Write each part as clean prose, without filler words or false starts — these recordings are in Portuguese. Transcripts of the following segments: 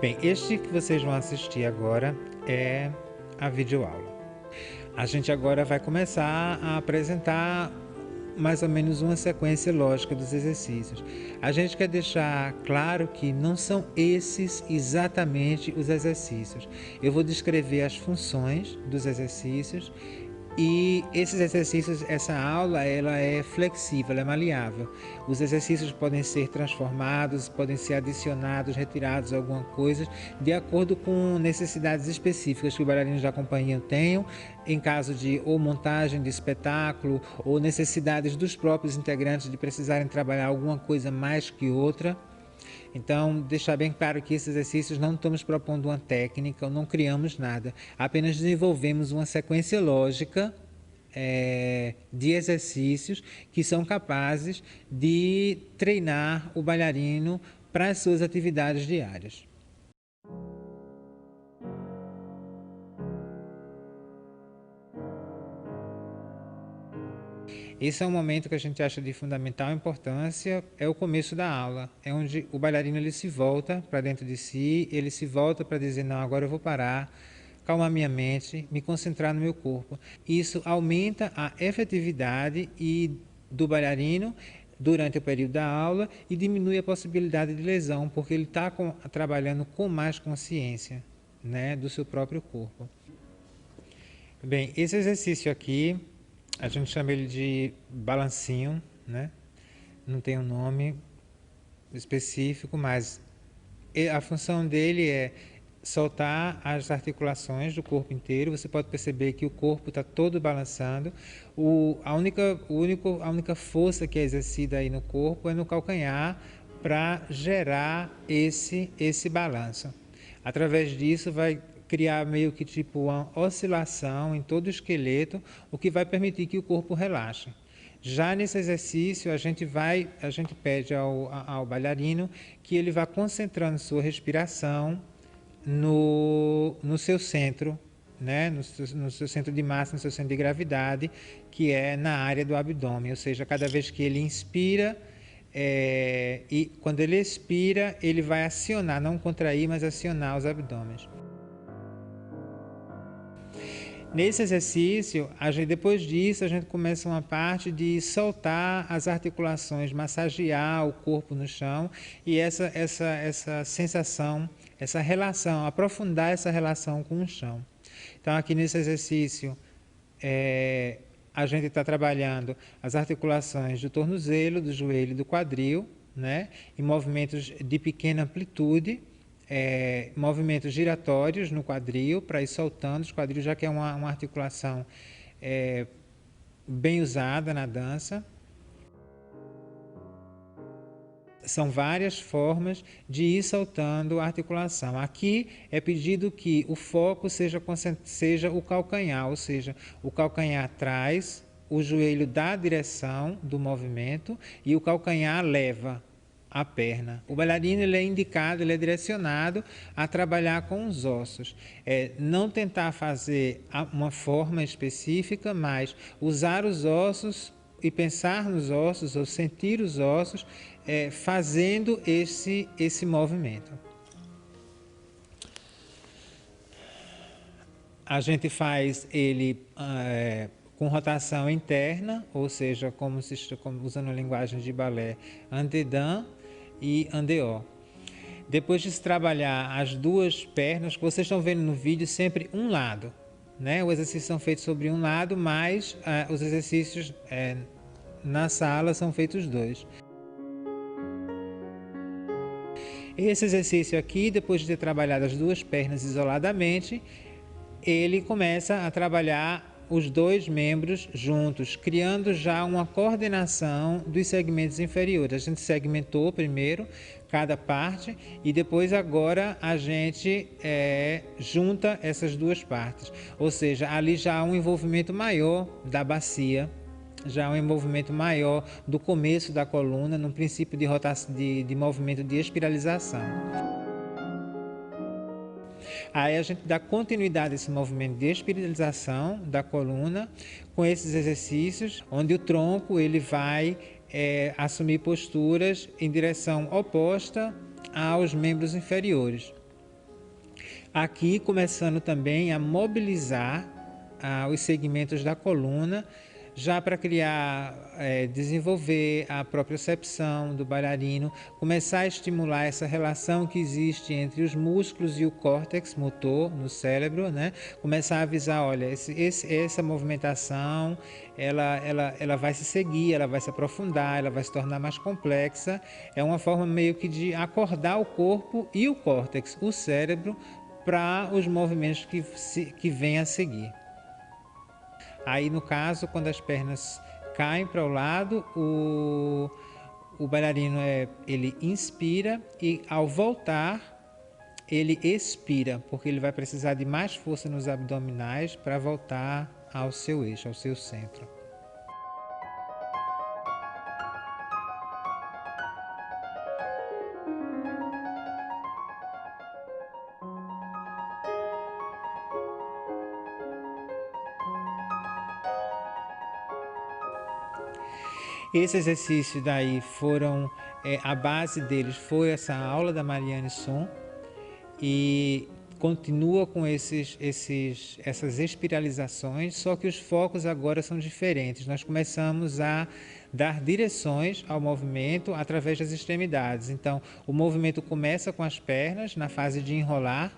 Bem, este que vocês vão assistir agora é a videoaula. A gente agora vai começar a apresentar mais ou menos uma sequência lógica dos exercícios. A gente quer deixar claro que não são esses exatamente os exercícios. Eu vou descrever as funções dos exercícios e esses exercícios, essa aula, ela é flexível, ela é maleável. Os exercícios podem ser transformados, podem ser adicionados, retirados, alguma coisa, de acordo com necessidades específicas que os bailarinos da companhia tenham, em caso de ou montagem de espetáculo, ou necessidades dos próprios integrantes de precisarem trabalhar alguma coisa mais que outra. Então, deixar bem claro que esses exercícios não estamos propondo uma técnica, não criamos nada, apenas desenvolvemos uma sequência lógica de exercícios que são capazes de treinar o bailarino para as suas atividades diárias. Esse é um momento que a gente acha de fundamental importância, é o começo da aula, é onde o bailarino ele se volta para dentro de si, ele se volta para dizer, não, agora eu vou parar, calmar minha mente, me concentrar no meu corpo. Isso aumenta a efetividade do bailarino durante o período da aula e diminui a possibilidade de lesão, porque ele está trabalhando com mais consciência, né, do seu próprio corpo. Bem, esse exercício aqui, a gente chama ele de balancinho, né? Não tem um nome específico, mas a função dele é soltar as articulações do corpo inteiro. Você pode perceber que o corpo está todo balançando. A única força que é exercida aí no corpo é no calcanhar para gerar esse balanço. Através disso vai criar meio que tipo uma oscilação em todo o esqueleto, o que vai permitir que o corpo relaxe. Já nesse exercício, a gente pede ao bailarino que ele vá concentrando sua respiração no seu centro, né? no seu centro de massa, no seu centro de gravidade, que é na área do abdômen, ou seja, cada vez que ele inspira, e quando ele expira, ele vai acionar, não contrair, mas acionar os abdômenes. Nesse exercício, depois disso, a gente começa uma parte de soltar as articulações, massagear o corpo no chão e essa sensação, essa relação, aprofundar essa relação com o chão. Então, aqui nesse exercício, a gente está trabalhando as articulações do tornozelo, do joelho e do quadril, né, em movimentos de pequena amplitude, movimentos giratórios no quadril, para ir soltando os quadris, já que é uma articulação bem usada na dança. São várias formas de ir soltando a articulação. Aqui é pedido que o foco seja o calcanhar, ou seja, o calcanhar atrás, o joelho dá a direção do movimento e o calcanhar leva a perna. O bailarino ele é direcionado a trabalhar com os ossos. Não tentar fazer uma forma específica, mas usar os ossos e pensar nos ossos ou sentir os ossos fazendo esse movimento. A gente faz ele com rotação interna, ou seja, como usando a linguagem de balé, en-dedans e en-dehors. Depois de se trabalhar as duas pernas, que vocês estão vendo no vídeo, sempre um lado, né? Os exercícios são feitos sobre um lado, mas os exercícios na sala são feitos dois. Esse exercício aqui, depois de ter trabalhado as duas pernas isoladamente, ele começa a trabalhar os dois membros juntos, criando já uma coordenação dos segmentos inferiores. A gente segmentou primeiro cada parte e depois agora a gente junta essas duas partes. Ou seja, ali já há um envolvimento maior da bacia, já há um envolvimento maior do começo da coluna, no princípio de rotação, de movimento de espiralização. Aí a gente dá continuidade a esse movimento de espiralização da coluna com esses exercícios, onde o tronco ele vai assumir posturas em direção oposta aos membros inferiores. Aqui começando também a mobilizar os segmentos da coluna, já para criar, desenvolver a propriocepção do bailarino, começar a estimular essa relação que existe entre os músculos e o córtex motor no cérebro, né? Começar a avisar, olha, essa movimentação, ela vai se seguir, ela vai se aprofundar, ela vai se tornar mais complexa. É uma forma meio que de acordar o corpo e o córtex, o cérebro, para os movimentos que vêm a seguir. Aí, no caso, quando as pernas caem para o lado, o bailarino ele inspira e, ao voltar, ele expira, porque ele vai precisar de mais força nos abdominais para voltar ao seu eixo, ao seu centro. Esse exercício daí foram, a base deles foi essa aula da Mariane Son, e continua com essas espiralizações, só que os focos agora são diferentes. Nós começamos a dar direções ao movimento através das extremidades. Então, o movimento começa com as pernas, na fase de enrolar,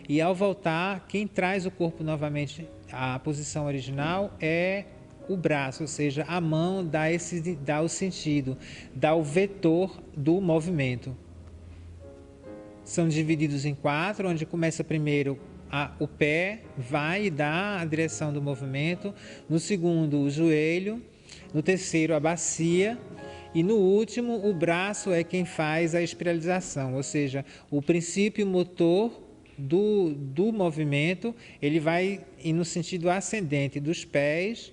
e ao voltar, quem traz o corpo novamente à posição original é o braço, ou seja, a mão dá o sentido, dá o vetor do movimento. São divididos em 4, onde começa primeiro o pé, vai e dá a direção do movimento. No segundo, o joelho. No terceiro, a bacia. E no último, o braço é quem faz a espiralização, ou seja, o princípio motor do movimento, ele vai ir no sentido ascendente dos pés,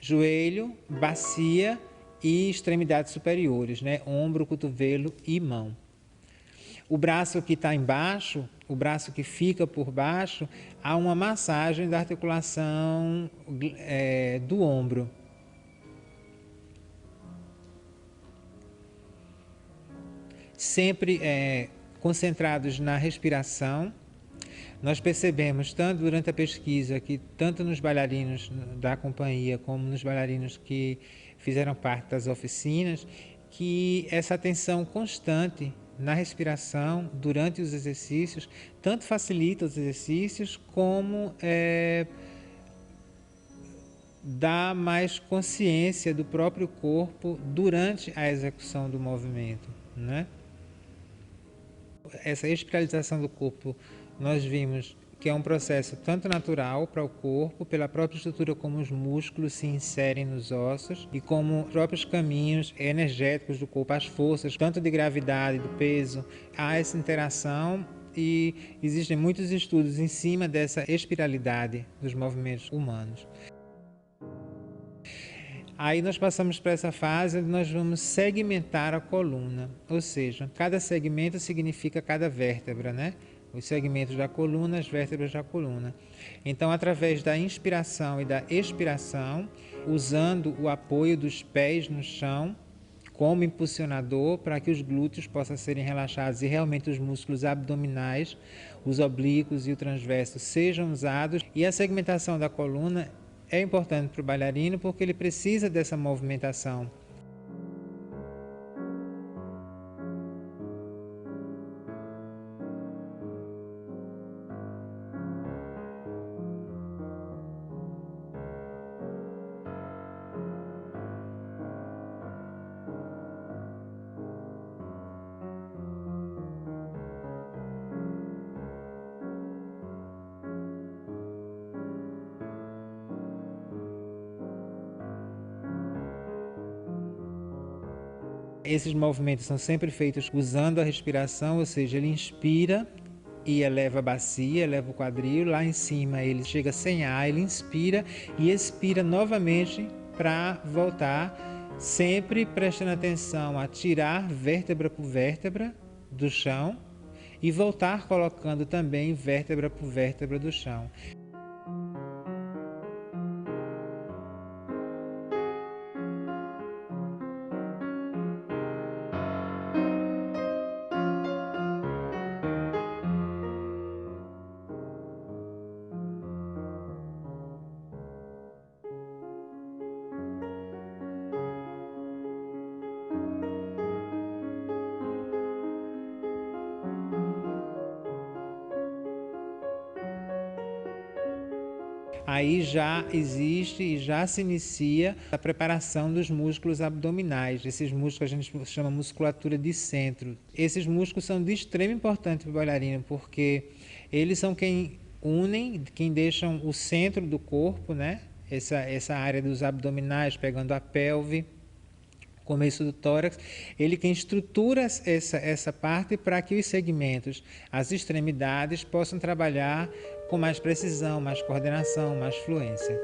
joelho, bacia e extremidades superiores, né? Ombro, cotovelo e mão. O braço que está embaixo, o braço que fica por baixo, há uma massagem da articulação do ombro. Sempre concentrados na respiração. Nós percebemos, tanto durante a pesquisa, que tanto nos bailarinos da companhia como nos bailarinos que fizeram parte das oficinas, que essa atenção constante na respiração durante os exercícios tanto facilita os exercícios como dá mais consciência do próprio corpo durante a execução do movimento, né? Essa espiralização do corpo nós vimos que é um processo tanto natural para o corpo, pela própria estrutura como os músculos se inserem nos ossos e como os próprios caminhos energéticos do corpo, as forças, tanto de gravidade, do peso, há essa interação e existem muitos estudos em cima dessa espiralidade dos movimentos humanos. Aí nós passamos para essa fase onde nós vamos segmentar a coluna, ou seja, cada segmento significa cada vértebra, né? Os segmentos da coluna, as vértebras da coluna. Então, através da inspiração e da expiração, usando o apoio dos pés no chão como impulsionador para que os glúteos possam serem relaxados e realmente os músculos abdominais, os oblíquos e o transverso sejam usados. E a segmentação da coluna é importante para o bailarino porque ele precisa dessa movimentação. Esses movimentos são sempre feitos usando a respiração, ou seja, ele inspira e eleva a bacia, eleva o quadril, lá em cima ele chega sem ar, ele inspira e expira novamente para voltar, sempre prestando atenção a tirar vértebra por vértebra do chão e voltar colocando também vértebra por vértebra do chão. aí já existe e já se inicia a preparação dos músculos abdominais. Esses músculos que a gente chama musculatura de centro. Esses músculos são de extrema importância para o bailarino, porque eles são quem unem, quem deixam o centro do corpo, né? Essa área dos abdominais, pegando a pelve, começo do tórax, ele quem estrutura essa parte para que os segmentos, as extremidades, possam trabalhar com mais precisão, mais coordenação, mais fluência.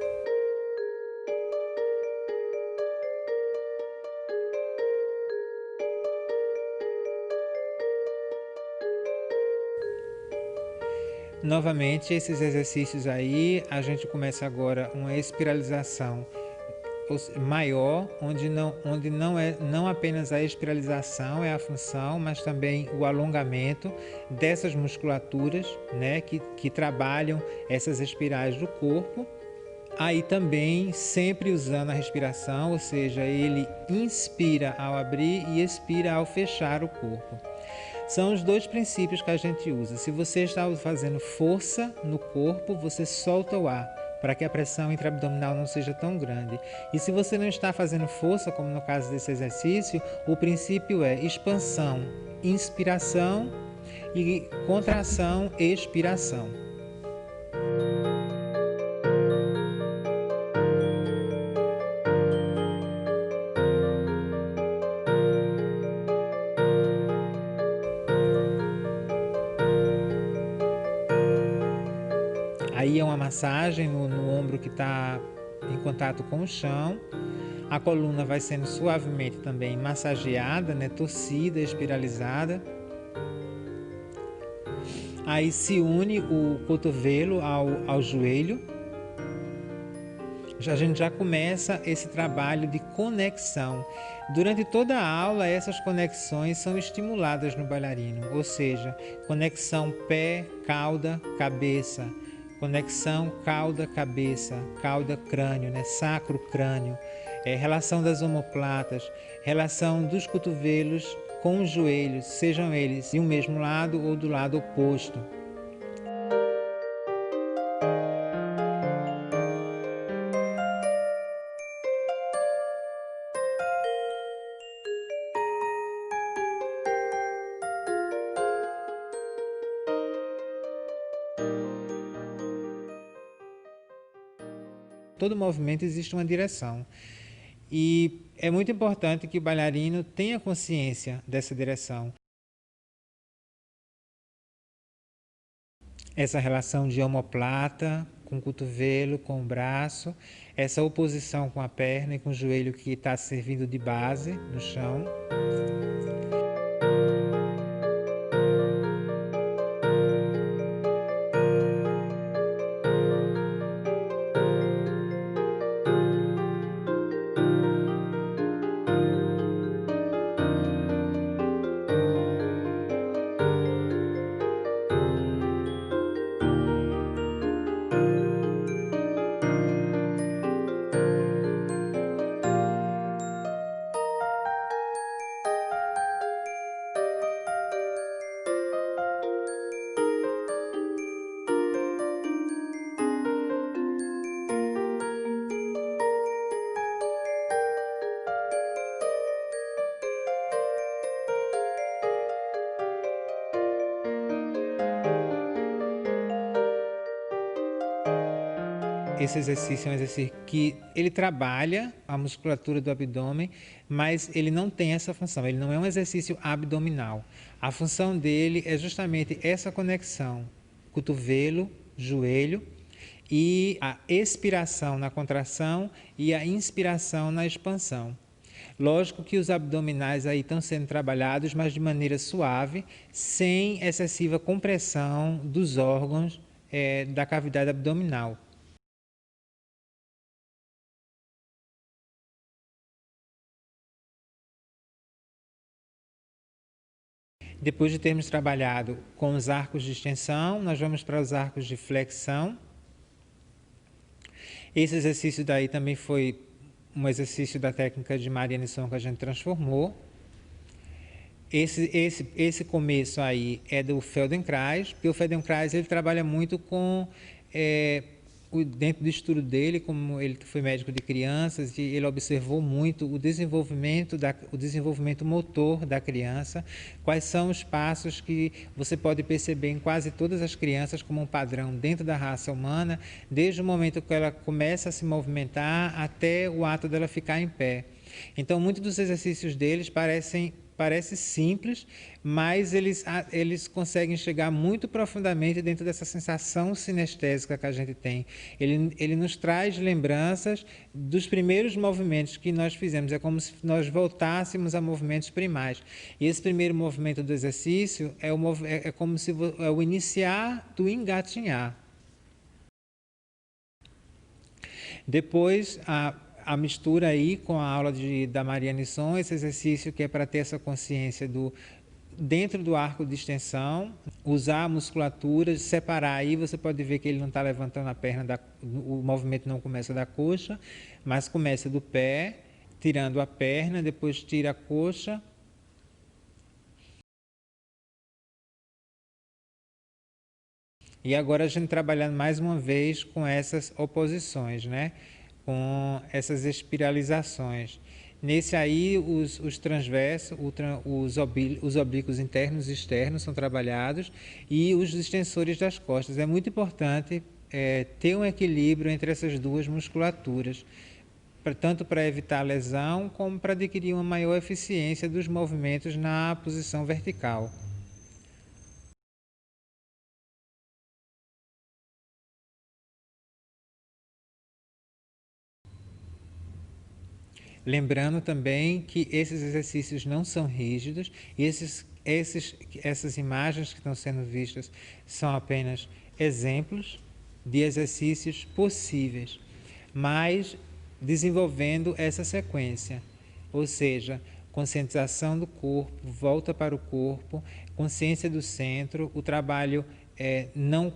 Novamente, esses exercícios aí, a gente começa agora uma espiralização maior, onde não apenas a espiralização é a função, mas também o alongamento dessas musculaturas, né, que trabalham essas espirais do corpo. Aí também sempre usando a respiração, ou seja, ele inspira ao abrir e expira ao fechar o corpo. São os dois princípios que a gente usa. Se você está fazendo força no corpo, você solta o ar, para que a pressão intraabdominal não seja tão grande. E se você não está fazendo força, como no caso desse exercício, o princípio é expansão, inspiração e contração, expiração. Aí é uma massagem no ombro que está em contato com o chão. A coluna vai sendo suavemente também massageada, né, torcida, espiralizada. Aí se une o cotovelo ao joelho. A gente já começa esse trabalho de conexão. Durante toda a aula, essas conexões são estimuladas no bailarino, ou seja, conexão pé, cauda, cabeça, conexão cauda-cabeça, cauda-crânio, né? Sacro-crânio, relação das omoplatas, relação dos cotovelos com os joelhos, sejam eles de um mesmo lado ou do lado oposto. Todo movimento existe uma direção e é muito importante que o bailarino tenha consciência dessa direção. Essa relação de omoplata com o cotovelo, com o braço, essa oposição com a perna e com o joelho que está servindo de base no chão. Esse exercício é um exercício que ele trabalha a musculatura do abdômen, mas ele não tem essa função, ele não é um exercício abdominal. A função dele é justamente essa conexão cotovelo, joelho e a expiração na contração e a inspiração na expansão. Lógico que os abdominais aí estão sendo trabalhados, mas de maneira suave, sem excessiva compressão dos órgãos da cavidade abdominal. Depois de termos trabalhado com os arcos de extensão, nós vamos para os arcos de flexão. Esse exercício daí também foi um exercício da técnica de Mariana Son que a gente transformou. Esse começo aí é do Feldenkrais, porque o Feldenkrais ele trabalha muito com dentro do estudo dele, como ele foi médico de crianças, e ele observou muito o desenvolvimento motor da criança, quais são os passos que você pode perceber em quase todas as crianças como um padrão dentro da raça humana, desde o momento que ela começa a se movimentar até o ato dela ficar em pé. Então, muitos dos exercícios deles parece simples, mas eles conseguem chegar muito profundamente dentro dessa sensação sinestésica que a gente tem. Ele nos traz lembranças dos primeiros movimentos que nós fizemos. É como se nós voltássemos a movimentos primais. E esse primeiro movimento do exercício é como se é o iniciar do engatinhar. Depois, a mistura aí com a aula da Maria Nisson, esse exercício que é para ter essa consciência dentro do arco de extensão, usar a musculatura, separar aí, você pode ver que ele não está levantando a perna, o movimento não começa da coxa, mas começa do pé, tirando a perna, depois tira a coxa. E agora a gente trabalhando mais uma vez com essas oposições, né? Com essas espiralizações. Nesse aí, os transversos, os oblíquos internos e externos são trabalhados e os extensores das costas. É muito importante ter um equilíbrio entre essas duas musculaturas, tanto para evitar lesão como para adquirir uma maior eficiência dos movimentos na posição vertical. Lembrando também que esses exercícios não são rígidos e essas imagens que estão sendo vistas são apenas exemplos de exercícios possíveis, mas desenvolvendo essa sequência, ou seja, conscientização do corpo, volta para o corpo, consciência do centro, o trabalho não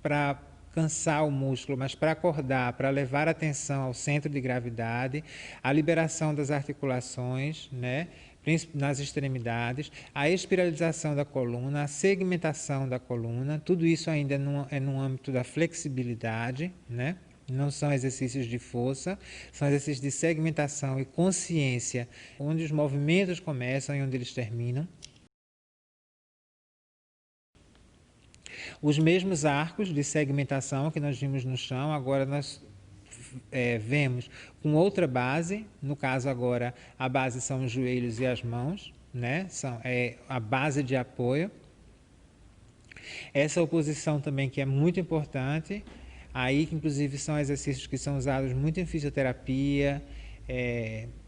para cansar o músculo, mas para acordar, para levar a atenção ao centro de gravidade, a liberação das articulações, né, nas extremidades, a espiralização da coluna, a segmentação da coluna, tudo isso ainda é no âmbito da flexibilidade, né? Não são exercícios de força, são exercícios de segmentação e consciência, onde os movimentos começam e onde eles terminam. Os mesmos arcos de segmentação que nós vimos no chão, agora nós vemos com outra base, no caso agora a base são os joelhos e as mãos, né? É a base de apoio. Essa oposição também que é muito importante, aí que inclusive são exercícios que são usados muito em fisioterapia,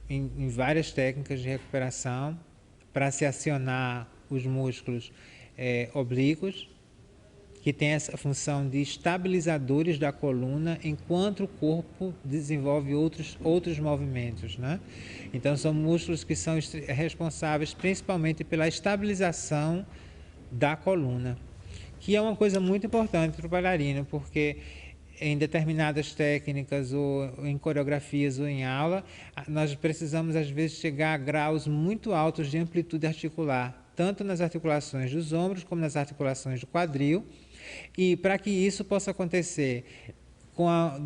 em várias técnicas de recuperação, para se acionar os músculos oblíquos, que tem essa função de estabilizadores da coluna enquanto o corpo desenvolve outros movimentos, né? Então são músculos que são responsáveis principalmente pela estabilização da coluna, que é uma coisa muito importante para o bailarino, porque em determinadas técnicas ou em coreografias ou em aula, nós precisamos às vezes chegar a graus muito altos de amplitude articular, tanto nas articulações dos ombros como nas articulações do quadril. E para que isso possa acontecer,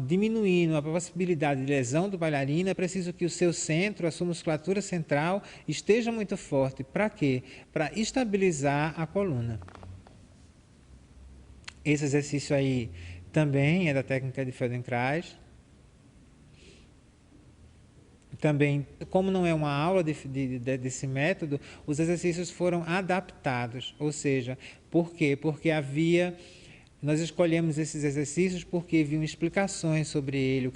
diminuindo a possibilidade de lesão do bailarino, é preciso que o seu centro, a sua musculatura central, esteja muito forte. Para quê? Para estabilizar a coluna. Esse exercício aí também é da técnica de Feldenkrais. Também, como não é uma aula desse método, os exercícios foram adaptados, ou seja, por quê? Porque nós escolhemos esses exercícios porque haviam explicações sobre ele,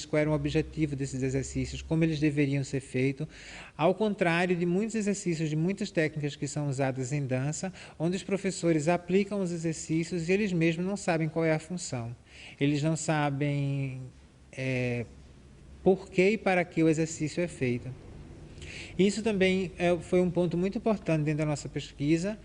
qual era o objetivo desses exercícios, como eles deveriam ser feitos, ao contrário de muitos exercícios, de muitas técnicas que são usadas em dança, onde os professores aplicam os exercícios e eles mesmos não sabem qual é a função. Eles não sabem por que e para que o exercício é feito. Isso também foi um ponto muito importante dentro da nossa pesquisa,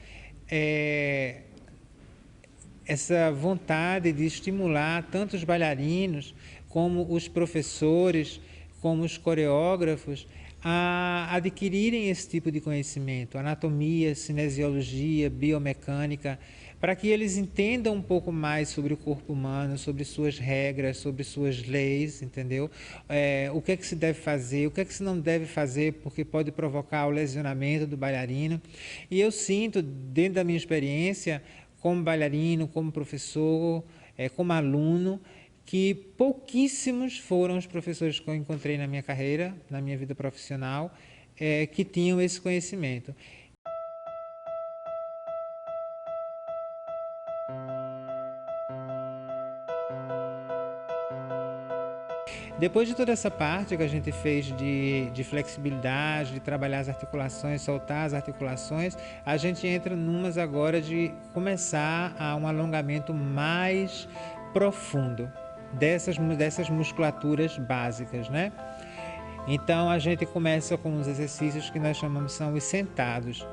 essa vontade de estimular tanto os bailarinos, como os professores, como os coreógrafos, a adquirirem esse tipo de conhecimento, anatomia, cinesiologia, biomecânica, para que eles entendam um pouco mais sobre o corpo humano, sobre suas regras, sobre suas leis, entendeu? O que é que se deve fazer, o que é que se não deve fazer, porque pode provocar o lesionamento do bailarino. E eu sinto, dentro da minha experiência, como bailarino, como professor, como aluno, que pouquíssimos foram os professores que eu encontrei na minha carreira, na minha vida profissional, que tinham esse conhecimento. Depois de toda essa parte que a gente fez de flexibilidade, de trabalhar as articulações, soltar as articulações, a gente entra numas agora de começar a um alongamento mais profundo dessas musculaturas básicas, né? Então a gente começa com os exercícios que nós chamamos são os sentados,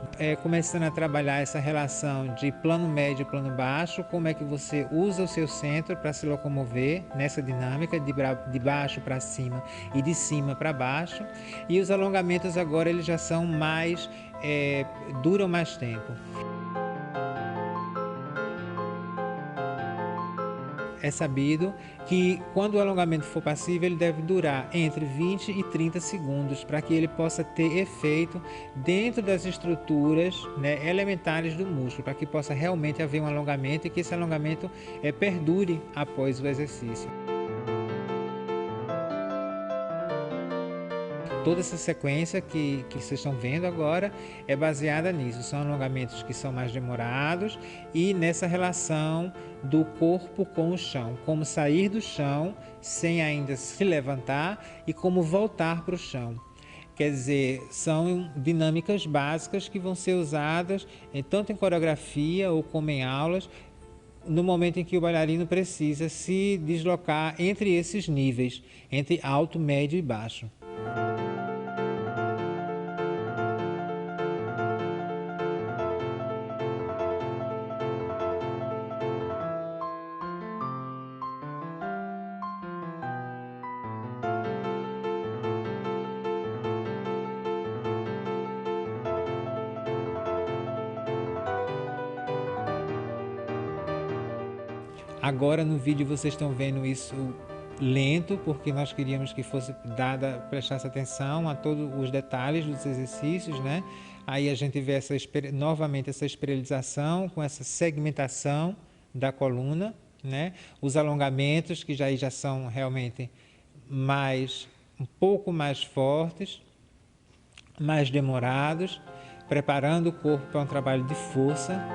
começando a trabalhar essa relação de plano médio e plano baixo, como é que você usa o seu centro para se locomover nessa dinâmica de baixo para cima e de cima para baixo. E os alongamentos agora eles já são mais, duram mais tempo. É sabido que quando o alongamento for passivo, ele deve durar entre 20 e 30 segundos para que ele possa ter efeito dentro das estruturas, né, elementares do músculo, para que possa realmente haver um alongamento e que esse alongamento perdure após o exercício. Toda essa sequência que vocês estão vendo agora é baseada nisso. São alongamentos que são mais demorados e nessa relação do corpo com o chão. Como sair do chão sem ainda se levantar e como voltar para o chão. Quer dizer, são dinâmicas básicas que vão ser usadas tanto em coreografia ou como em aulas, no momento em que o bailarino precisa se deslocar entre esses níveis, entre alto, médio e baixo. Agora no vídeo vocês estão vendo isso lento, porque nós queríamos que fosse prestasse atenção a todos os detalhes dos exercícios, né? Aí a gente vê novamente essa espiralização com essa segmentação da coluna, né? Os alongamentos que já são realmente um pouco mais fortes, mais demorados, preparando o corpo para um trabalho de força.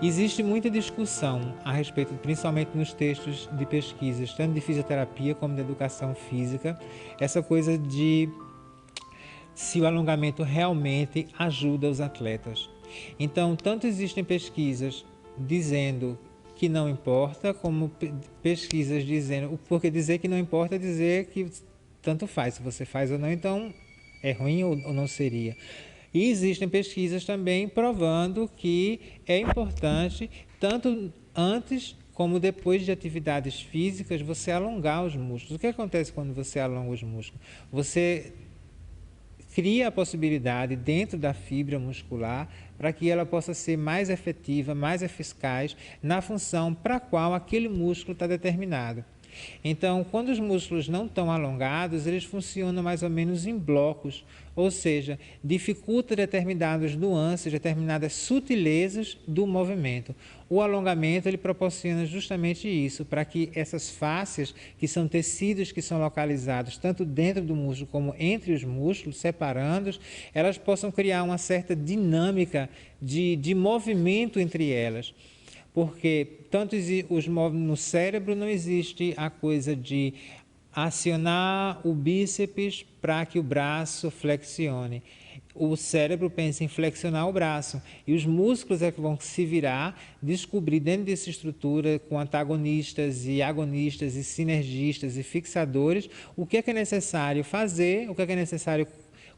Existe muita discussão a respeito, principalmente nos textos de pesquisas, tanto de fisioterapia como de educação física, essa coisa de se o alongamento realmente ajuda os atletas. Então, tanto existem pesquisas dizendo que não importa, como pesquisas dizendo, porque dizer que não importa é dizer que tanto faz, se você faz ou não, então é ruim ou não seria. E existem pesquisas também provando que é importante, tanto antes como depois de atividades físicas, você alongar os músculos. O que acontece quando você alonga os músculos? Você cria a possibilidade dentro da fibra muscular para que ela possa ser mais efetiva, mais eficaz na função para a qual aquele músculo está determinado. Então, quando os músculos não estão alongados, eles funcionam mais ou menos em blocos, ou seja, dificulta determinadas nuances, determinadas sutilezas do movimento. O alongamento ele proporciona justamente isso, para que essas fáscias, que são tecidos que são localizados tanto dentro do músculo como entre os músculos, separando-os, elas possam criar uma certa dinâmica de movimento entre elas. Porque tanto no cérebro não existe a coisa de acionar o bíceps para que o braço flexione. o cérebro pensa em flexionar o braço e os músculos é que vão se virar, descobrir dentro dessa estrutura com antagonistas e agonistas e sinergistas e fixadores o que é necessário fazer, o que é necessário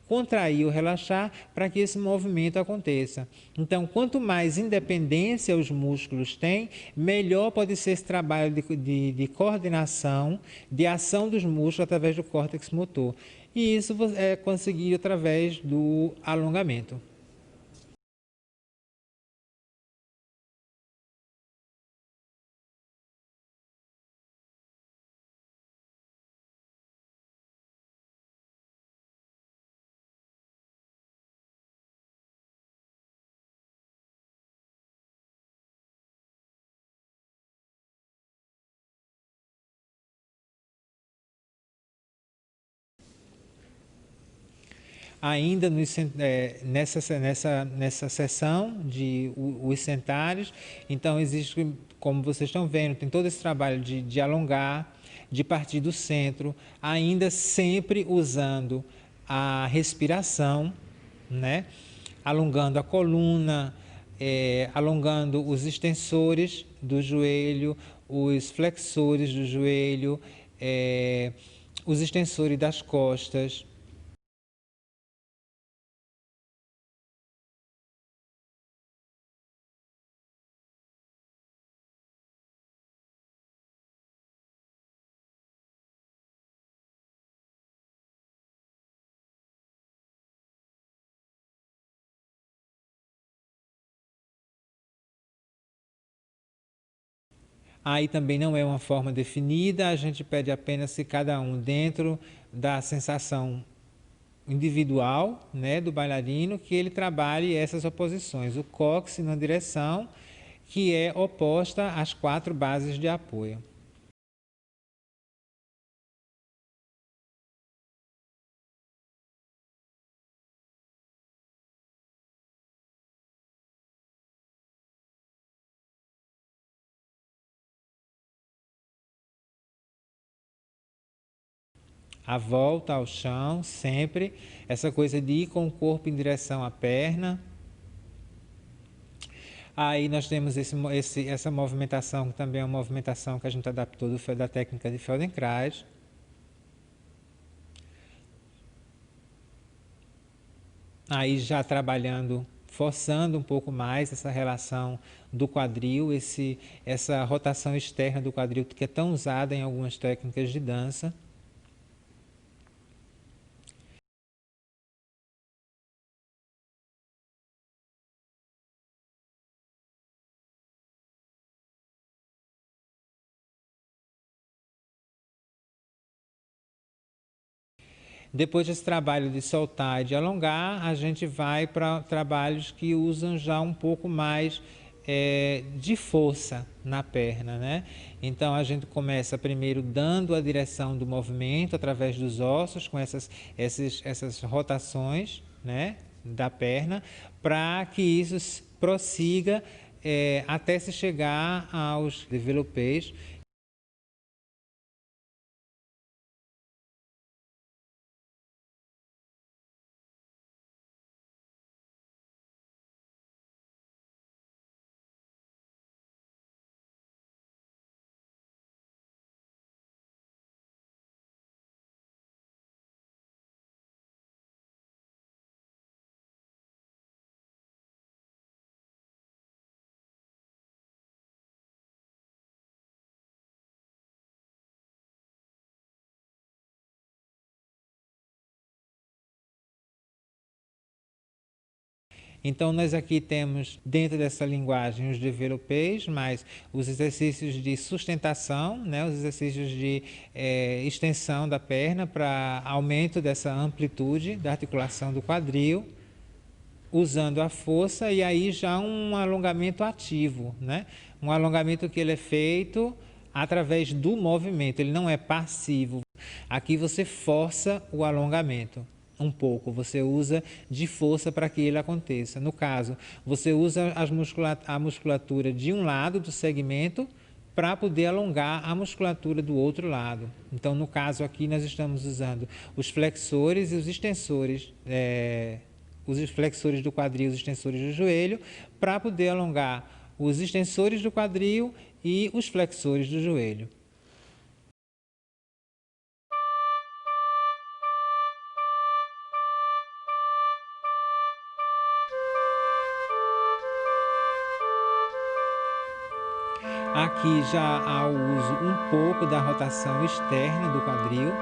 contrair ou relaxar para que esse movimento aconteça. Então, quanto mais independência os músculos têm, melhor pode ser esse trabalho de coordenação, de ação dos músculos através do córtex motor. E isso é conseguido através do alongamento. Ainda nessa sessão de os sentários, então existe, como vocês estão vendo, tem todo esse trabalho de alongar, de partir do centro, ainda sempre usando a respiração, né? Alongando a coluna, alongando os extensores do joelho, os flexores do joelho, os extensores das costas. Aí também não é uma forma definida, a gente pede apenas que cada um, dentro da sensação individual, né, do bailarino, que ele trabalhe essas oposições. O cóccix na direção, que é oposta às 4 bases de apoio. A volta ao chão, sempre. Essa coisa de ir com o corpo em direção à perna. Aí nós temos essa movimentação, que também é uma movimentação que a gente adaptou da técnica de Feldenkrais. Aí já trabalhando, forçando um pouco mais essa relação do quadril, essa rotação externa do quadril que é tão usada em algumas técnicas de dança. Depois desse trabalho de soltar e de alongar, a gente vai para trabalhos que usam já um pouco mais de força na perna, né? Então a gente começa primeiro dando a direção do movimento através dos ossos, com essas rotações, né, da perna, para que isso prossiga até se chegar aos développés. Então, nós aqui temos, dentro dessa linguagem, os développés, mas os exercícios de sustentação, né, os exercícios de extensão da perna para aumento dessa amplitude da articulação do quadril, usando a força, e aí já um alongamento ativo, né? Um alongamento que ele é feito através do movimento, ele não é passivo. Aqui você força o alongamento um pouco, você usa de força para que ele aconteça. No caso, você usa a musculatura de um lado do segmento para poder alongar a musculatura do outro lado. Então, no caso aqui, nós estamos usando os flexores e os extensores os flexores do quadril e os extensores do joelho, para poder alongar os extensores do quadril e os flexores do joelho. Aqui já há o uso um pouco da rotação externa do quadril.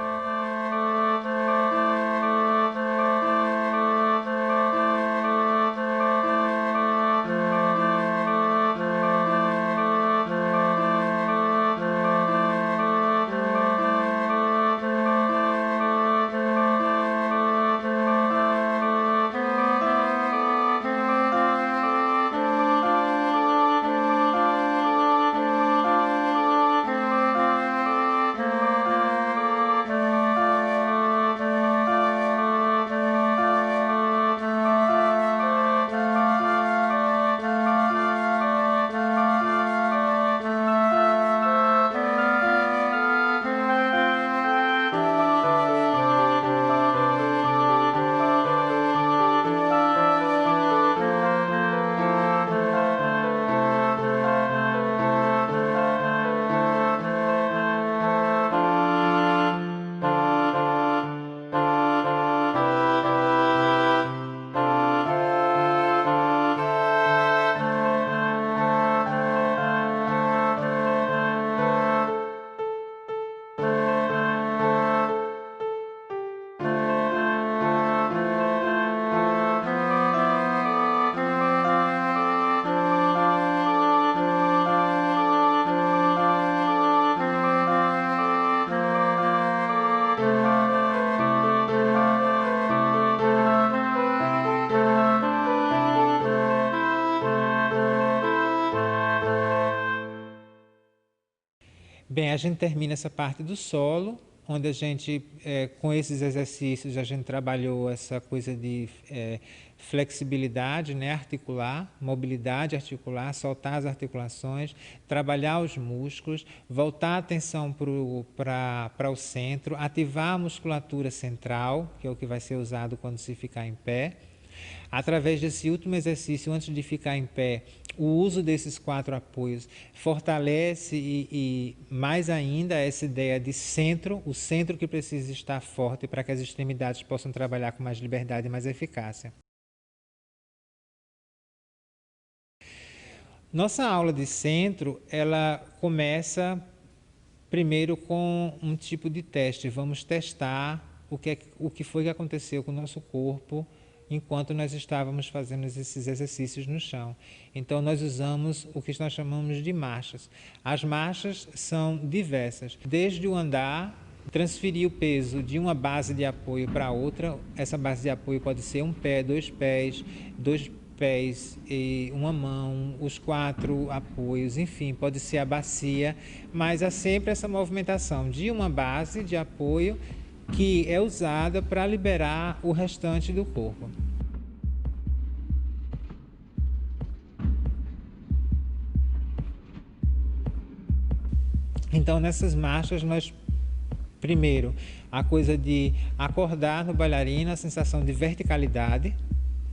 Bem, a gente termina essa parte do solo, onde a gente, com esses exercícios, a gente trabalhou essa coisa de flexibilidade, né, articular, mobilidade articular, soltar as articulações, trabalhar os músculos, voltar a atenção para o centro, ativar a musculatura central, que é o que vai ser usado quando se ficar em pé. Através desse último exercício, antes de ficar em pé, o uso desses 4 apoios fortalece e mais ainda essa ideia de centro, o centro que precisa estar forte para que as extremidades possam trabalhar com mais liberdade e mais eficácia. Nossa aula de centro, ela começa primeiro com um tipo de teste. Vamos testar o que foi que aconteceu com o nosso corpo enquanto nós estávamos fazendo esses exercícios no chão. Então, nós usamos o que nós chamamos de marchas. As marchas são diversas, desde o andar, transferir o peso de uma base de apoio para outra. Essa base de apoio pode ser um pé, dois pés e uma mão, os 4 apoios, enfim, pode ser a bacia, mas há sempre essa movimentação de uma base de apoio que é usada para liberar o restante do corpo. Então, nessas marchas, nós, primeiro, a coisa de acordar no bailarino, a sensação de verticalidade,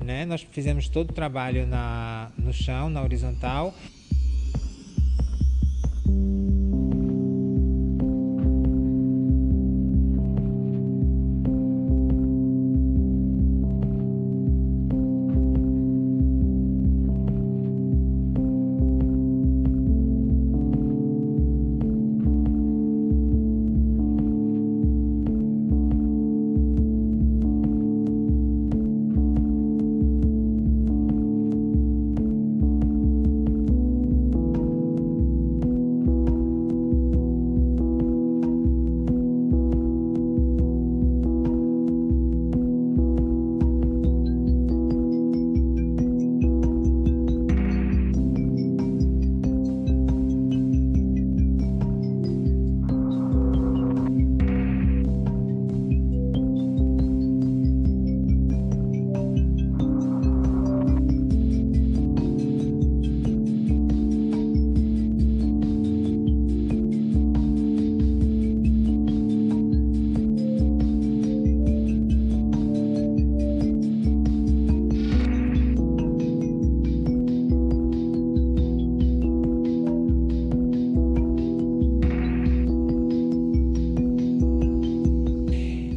né? Nós fizemos todo o trabalho no chão, na horizontal.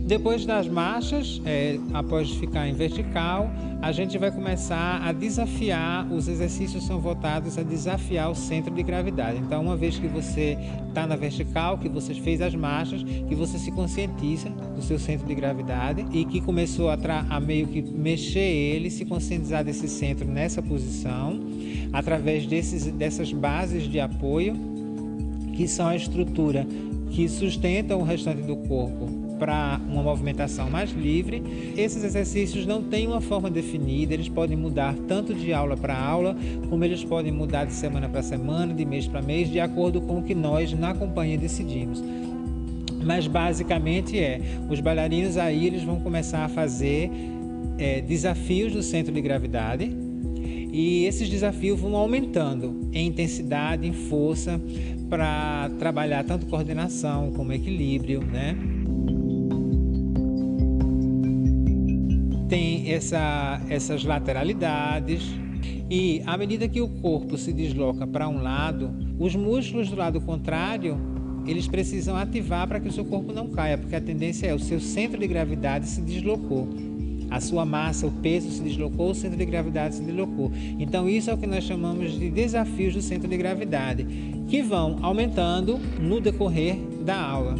Depois das marchas, após ficar em vertical, a gente vai começar a desafiar, os exercícios são voltados a desafiar o centro de gravidade. Então, uma vez que você está na vertical, que você fez as marchas, que você se conscientiza do seu centro de gravidade e que começou a meio que mexer ele, se conscientizar desse centro nessa posição, através dessas bases de apoio, que são a estrutura que sustenta o restante do corpo para uma movimentação mais livre. Esses exercícios não têm uma forma definida, eles podem mudar tanto de aula para aula, como eles podem mudar de semana para semana, de mês para mês, de acordo com o que nós na companhia decidimos. Mas basicamente os bailarinos aí eles vão começar a fazer desafios do centro de gravidade, e esses desafios vão aumentando em intensidade, em força, para trabalhar tanto coordenação como equilíbrio, né? Tem essas lateralidades, e à medida que o corpo se desloca para um lado, os músculos do lado contrário, eles precisam ativar para que o seu corpo não caia, porque a tendência o seu centro de gravidade se deslocou. A sua massa, o peso se deslocou, o centro de gravidade se deslocou. Então isso é o que nós chamamos de desafios do centro de gravidade, que vão aumentando no decorrer da aula.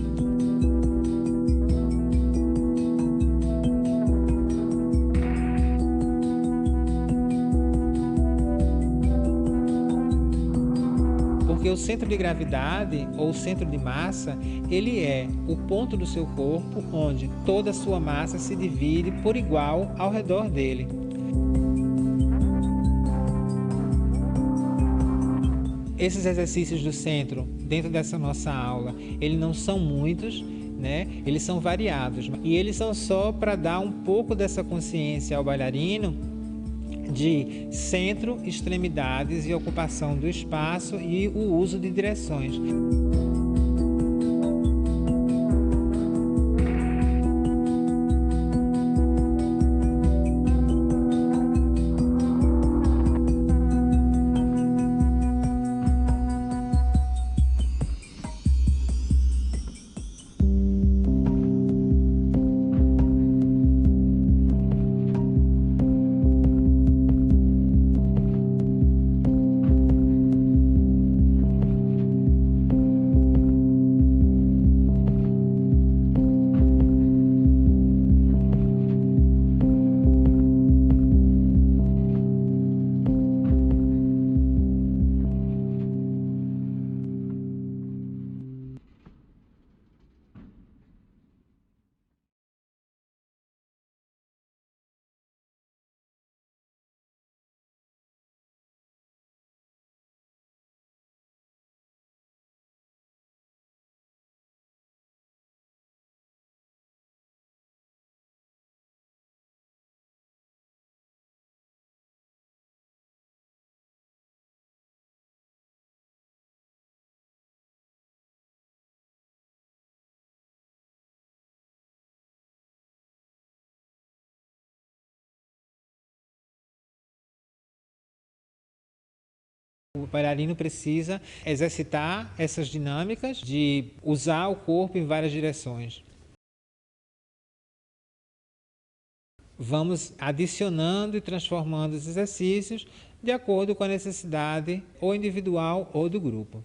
Porque o centro de gravidade ou centro de massa, ele é o ponto do seu corpo onde toda a sua massa se divide por igual ao redor dele. Esses exercícios do centro, dentro dessa nossa aula, eles não são muitos, né? Eles são variados, e eles são só para dar um pouco dessa consciência ao bailarino de centro, extremidades e ocupação do espaço e o uso de direções. O bailarino precisa exercitar essas dinâmicas de usar o corpo em várias direções. Vamos adicionando e transformando os exercícios de acordo com a necessidade ou individual ou do grupo.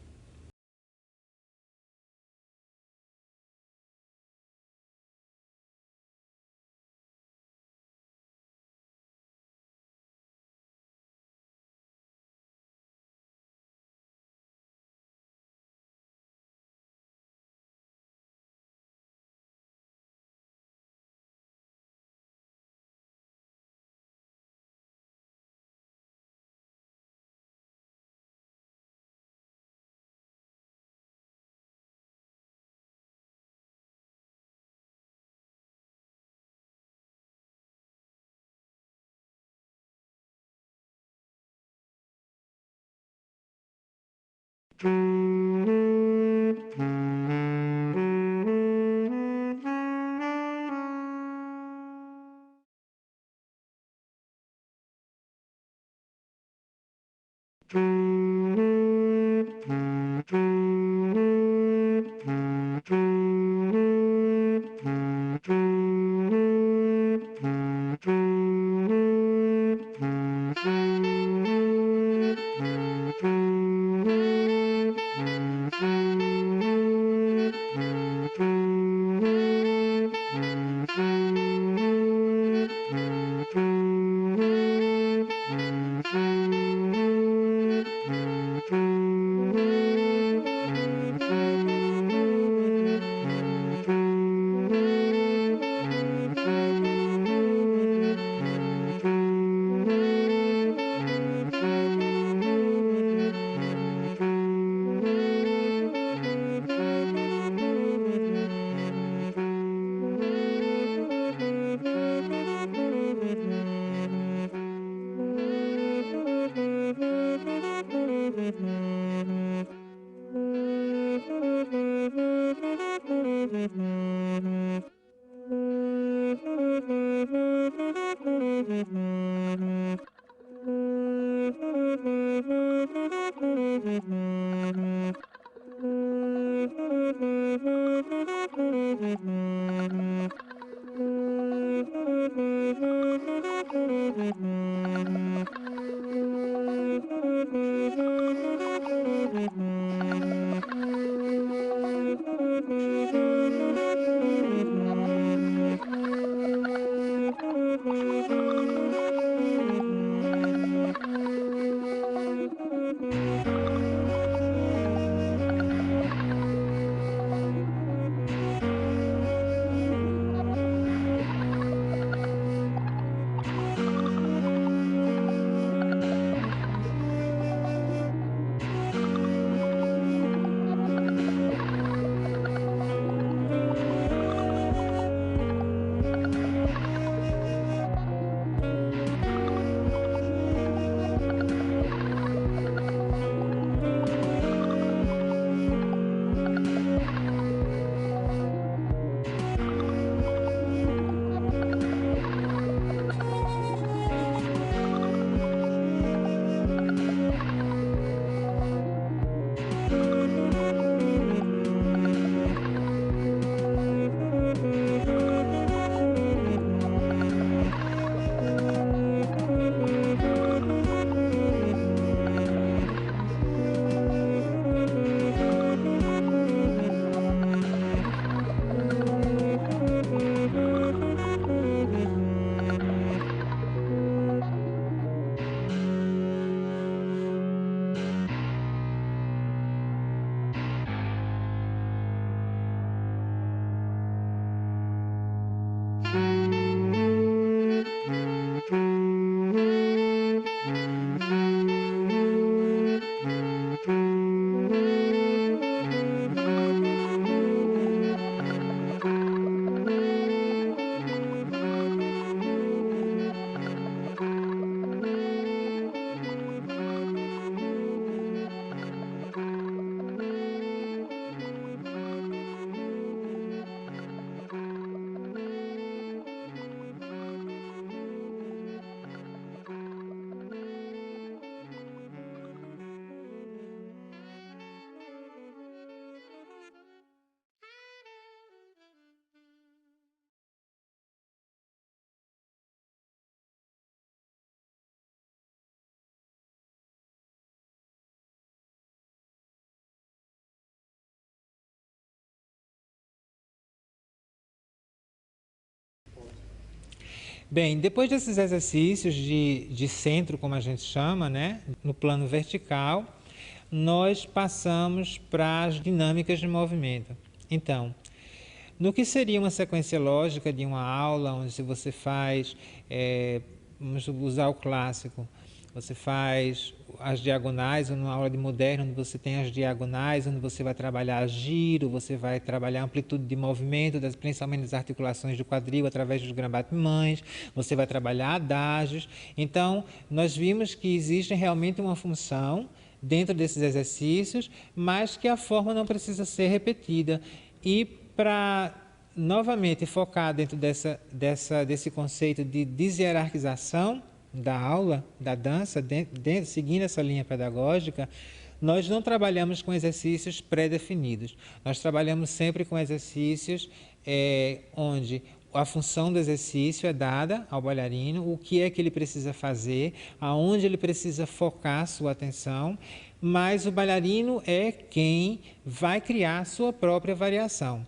Bem, depois desses exercícios de centro, como a gente chama, né, no plano vertical, nós passamos para as dinâmicas de movimento. Então, no que seria uma sequência lógica de uma aula, onde você faz, vamos usar o clássico, você faz as diagonais, ou numa aula de moderno, onde você tem as diagonais, onde você vai trabalhar giro, você vai trabalhar amplitude de movimento, principalmente das articulações do quadril, através dos grambatimães, você vai trabalhar adágios. Então, nós vimos que existe realmente uma função dentro desses exercícios, mas que a forma não precisa ser repetida. E para novamente focar dentro desse conceito de deshierarquização da aula, da dança, seguindo essa linha pedagógica, nós não trabalhamos com exercícios pré-definidos. Nós trabalhamos sempre com exercícios onde a função do exercício é dada ao bailarino, o que é que ele precisa fazer, aonde ele precisa focar sua atenção, mas o bailarino é quem vai criar sua própria variação.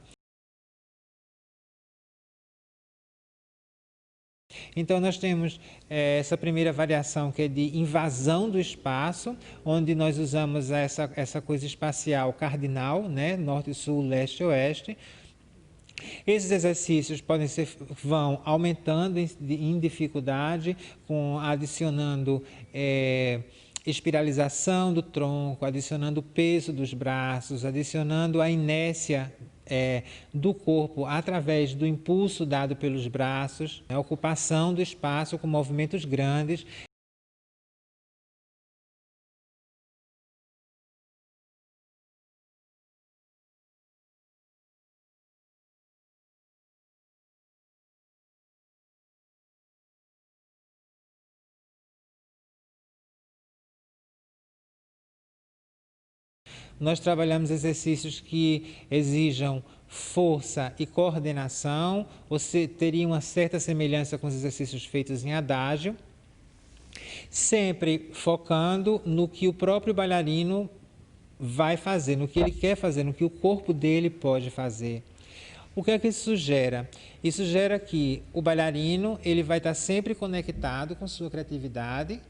Então, nós temos essa primeira variação, que é de invasão do espaço, onde nós usamos essa coisa espacial cardinal, né? Norte, sul, leste, oeste. Esses exercícios vão aumentando em dificuldade, adicionando espiralização do tronco, adicionando o peso dos braços, adicionando a inércia do corpo através do impulso dado pelos braços, a ocupação do espaço com movimentos grandes. Nós trabalhamos exercícios que exijam força e coordenação, ou teria uma certa semelhança com os exercícios feitos em adágio, sempre focando no que o próprio bailarino vai fazer, no que ele quer fazer, no que o corpo dele pode fazer. O que é que isso gera? Isso gera que o bailarino ele vai estar sempre conectado com sua criatividade,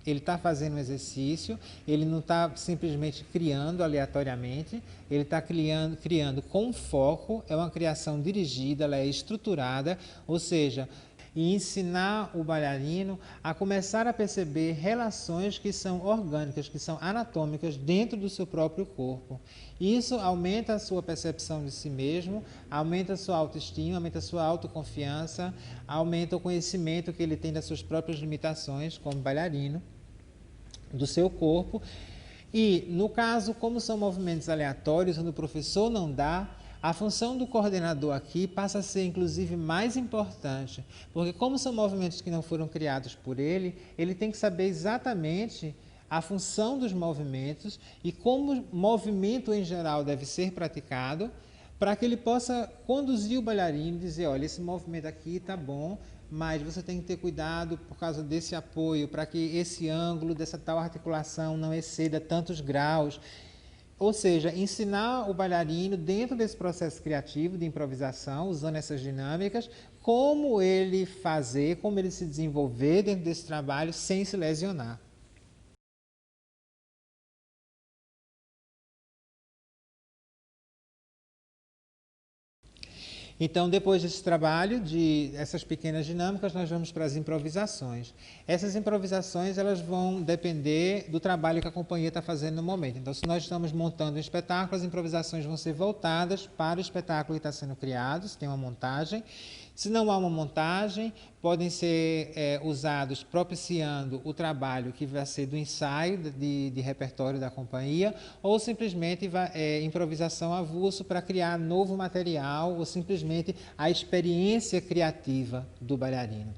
ele está fazendo um exercício, ele não está simplesmente criando aleatoriamente, ele está criando com foco, é uma criação dirigida, ela é estruturada, ou seja, e ensinar o bailarino a começar a perceber relações que são orgânicas, que são anatômicas dentro do seu próprio corpo. Isso aumenta a sua percepção de si mesmo, aumenta a sua autoestima, aumenta a sua autoconfiança, aumenta o conhecimento que ele tem das suas próprias limitações como bailarino, do seu corpo. E, no caso, como são movimentos aleatórios, onde o professor não dá, a função do coordenador aqui passa a ser, inclusive, mais importante, porque como são movimentos que não foram criados por ele, ele tem que saber exatamente a função dos movimentos e como o movimento em geral deve ser praticado, para que ele possa conduzir o bailarino e dizer, olha, esse movimento aqui está bom, mas você tem que ter cuidado por causa desse apoio, para que esse ângulo dessa tal articulação não exceda tantos graus. Ou seja, ensinar o bailarino, dentro desse processo criativo de improvisação, usando essas dinâmicas, como ele fazer, como ele se desenvolver dentro desse trabalho sem se lesionar. Então, depois desse trabalho, de essas pequenas dinâmicas, nós vamos para as improvisações. Essas improvisações elas vão depender do trabalho que a companhia está fazendo no momento. Então, se nós estamos montando um espetáculo, as improvisações vão ser voltadas para o espetáculo que está sendo criado, se tem uma montagem. Se não há uma montagem, podem ser usados propiciando o trabalho que vai ser do ensaio de repertório da companhia, ou simplesmente improvisação avulso para criar novo material, ou simplesmente a experiência criativa do bailarino.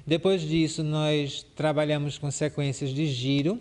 Depois disso, nós trabalhamos com sequências de giro.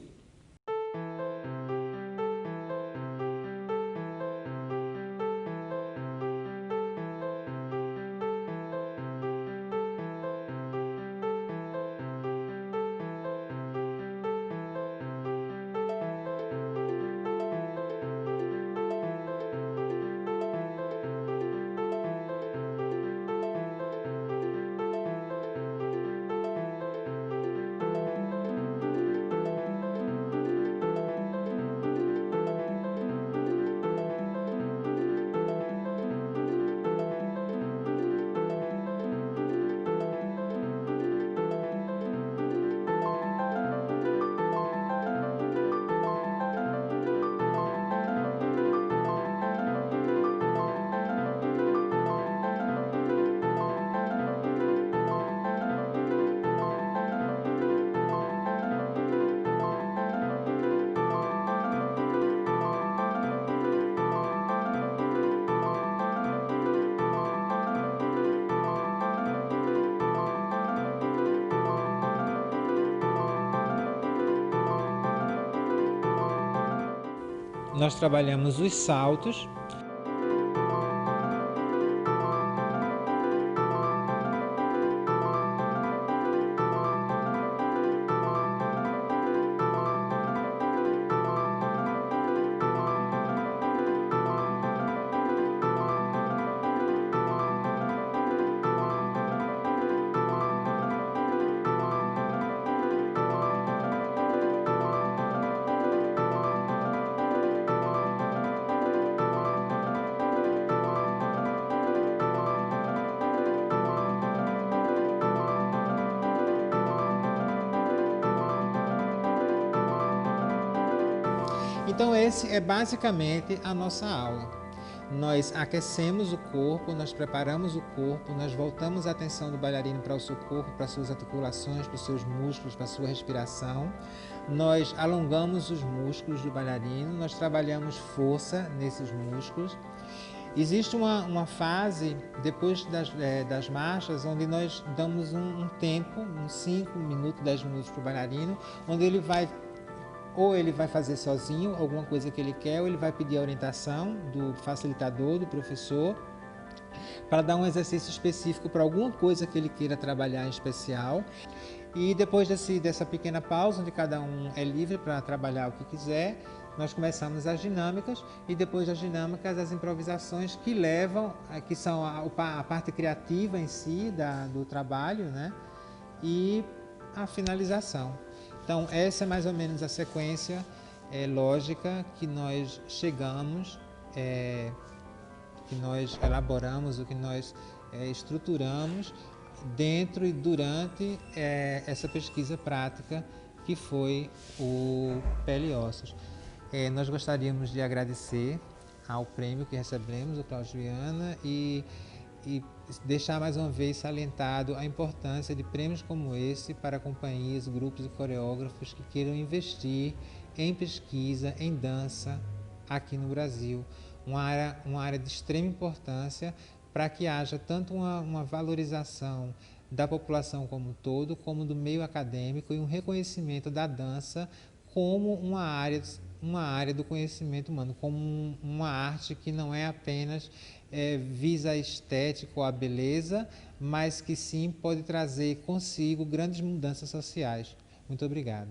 Nós trabalhamos os saltos. Então esse é basicamente a nossa aula. Nós aquecemos o corpo, nós preparamos o corpo, nós voltamos a atenção do bailarino para o seu corpo, para as suas articulações, para os seus músculos, para a sua respiração. Nós alongamos os músculos do bailarino, nós trabalhamos força nesses músculos. Existe uma fase, depois das marchas, onde nós damos um tempo, uns 5 minutos, 10 minutos para o bailarino, onde ele vai ou ele vai fazer sozinho alguma coisa que ele quer, ou ele vai pedir a orientação do facilitador, do professor, para dar um exercício específico para alguma coisa que ele queira trabalhar em especial. E depois dessa pequena pausa, onde cada um é livre para trabalhar o que quiser, nós começamos as dinâmicas, e depois das dinâmicas as improvisações que levam, que são a parte criativa em si do trabalho, né? E a finalização. Então essa é mais ou menos a sequência lógica que nós chegamos, que nós elaboramos, o que nós estruturamos dentro e durante essa pesquisa prática que foi o Pele e Ossos. Nós gostaríamos de agradecer ao prêmio que recebemos, o Cláudio Viana, e deixar mais uma vez salientado a importância de prêmios como esse para companhias, grupos e coreógrafos que queiram investir em pesquisa, em dança aqui no Brasil. Uma área de extrema importância para que haja tanto uma valorização da população como um todo, como do meio acadêmico e um reconhecimento da dança como uma área do conhecimento humano, como uma arte que não é apenas visa a estética ou a beleza, mas que sim pode trazer consigo grandes mudanças sociais. Muito obrigado.